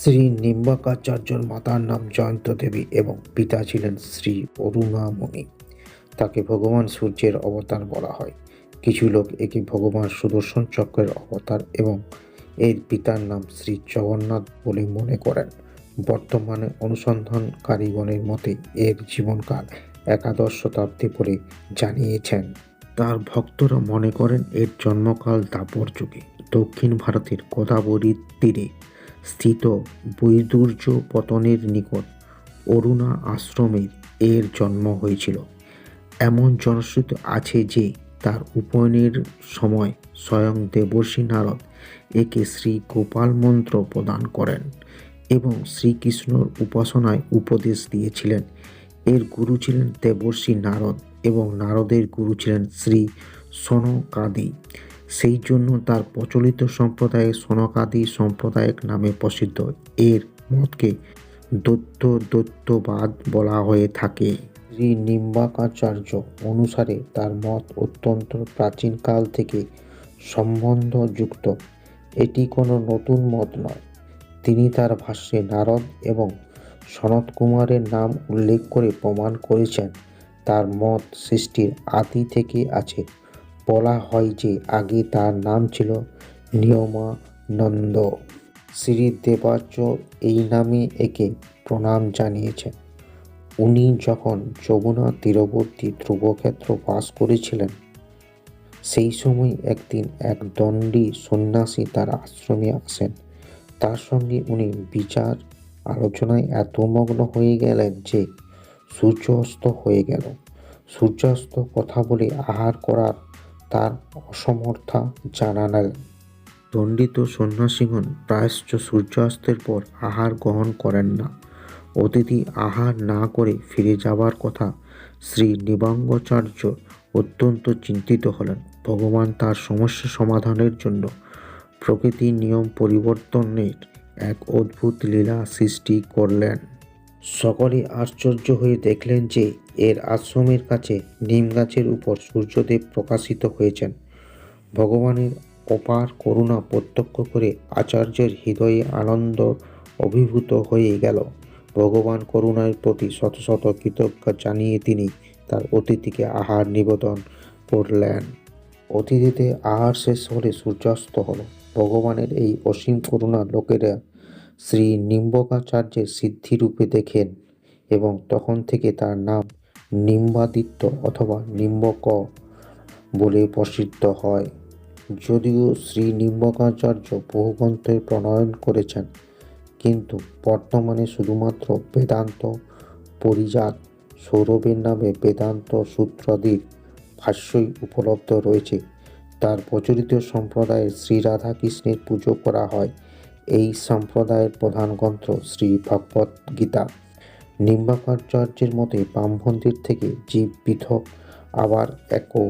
শ্রী নিম্বাকাচার্যর মাতার নাম জয়ন্ত দেবী এবং পিতা ছিলেন শ্রী অরুণামণি। তাকে ভগবান সূর্যের অবতার বলা হয়। কিছু লোক একে ভগবান সুদর্শন চক্রের অবতার এবং এর পিতার নাম শ্রী জগন্নাথ বলে মনে করেন। বর্তমানে অনুসন্ধানকারীগণের মতে এর জীবনকাল একাদশ শতাব্দী বলে জানিয়েছেন। তার ভক্তরা মনে করেন এর জন্মকাল দ্বাপর যুগে দক্ষিণ ভারতের গোদাবরীর তীরে স্থিত বৈদুর্য পতনের নিকট অরুণা আশ্রমে এর জন্ম হয়েছিল। এমন জনশ্রুতি আছে যে তার উপনয়নের সময় স্বয়ং দেবর্ষি নারদ একে শ্রী গোপাল মন্ত্র প্রদান করেন এবং শ্রীকৃষ্ণর উপাসনায় উপদেশ দিয়েছিলেন। এর গুরু ছিলেন দেবর্ষি নারদ এবং নারদের গুরু ছিলেন শ্রী সনকাদি। সেই জন্য তার প্রচলিত সম্প্রদায়ে সনকাদি সম্প্রদায়ক নামে প্রসিদ্ধ। এর মতকে দৈত্যবাদ বলা হয়ে থাকে। শ্রী নিম্বাকাচার্য অনুসারে তার মত অত্যন্ত প্রাচীনকাল থেকে সম্বন্ধযুক্ত। এটি কোনো নতুন মত নয়। তিনি তার ভাষ্যে নারদ এবং সনত কুমারের নাম উল্লেখ করে প্রমাণ করেছেন তার মত সৃষ্টির আদি থেকে আছে। বলা হয় যে আগে তার নাম ছিল নিয়মানন্দ। শ্রী দেবাচার্য এই নামে একে প্রণাম জানিয়েছেন। উনি যখন যমুনা তীরবর্তী ধ্রুবক্ষেত্র বাস করেছিলেন, সেই সময় একদিন এক দণ্ডী সন্ন্যাসী তার আশ্রমে আসেন। তার সঙ্গে উনি বিচার আলোচনায় এত মগ্ন হয়ে গেলেন যে সূর্য অস্ত হয়ে গেল। সূর্যাস্ত কথা বলে আহার করার তার অসমর্থা জানালেন। দণ্ডিত সন্ন্যাসীগণ প্রায়শ্চ সূর্যাস্তের পর আহার গ্রহণ করেন না। অতিথি আহার না করে ফিরে যাবার কথা শ্রী নিম্বাকাচার্য অত্যন্ত চিন্তিত হলেন। ভগবান তার সমস্যা সমাধানের জন্য প্রকৃতির নিয়ম পরিবর্তনের এক অদ্ভুত লীলা সৃষ্টি করলেন। সকলে আশ্চর্য হয়ে দেখলেন যে এর আশ্রমের কাছে নিম গাছের উপর সূর্যদেব প্রকাশিত হয়েছেন। ভগবানের অপার করুণা প্রত্যক্ষ করে আচার্যের হৃদয়ে আনন্দ অভিভূত হয়ে গেল। ভগবান করুণার প্রতি শত শত কৃতজ্ঞতা জানিয়ে তিনি তার অতিথিকে আহার নিবেদন করলেন। অতিথিদের আহার শেষ হলে সূর্যাস্ত হল। ভগবানের এই অসীম করুণা লোকেরা শ্রী নিম্বাকাচার্যের সিদ্ধিরূপে দেখেন এবং তখন থেকে তার নাম নিম্বাদিত্য অথবা নিম্বক বলে প্রসিদ্ধ হয়। যদিও শ্রী নিম্বাকাচার্য বহু গ্রন্থের প্রণয়ন করেছেন, কিন্তু বর্তমানে শুধুমাত্র বেদান্ত পারিজাত সৌরভের নামে বেদান্ত সূত্রাদির ভাষ্যই উপলব্ধ রয়েছে। তার প্রচলিত সম্প্রদায়ে শ্রী রাধাকৃষ্ণের পুজো করা হয়। এই সম্প্রদায়ের প্রধান গ্রন্থ শ্রী ভগবদ গীতা। নিম্বাকাচার্যের মতে ব্রাহ্মণদের থেকে জীব পৃথক, আবার একও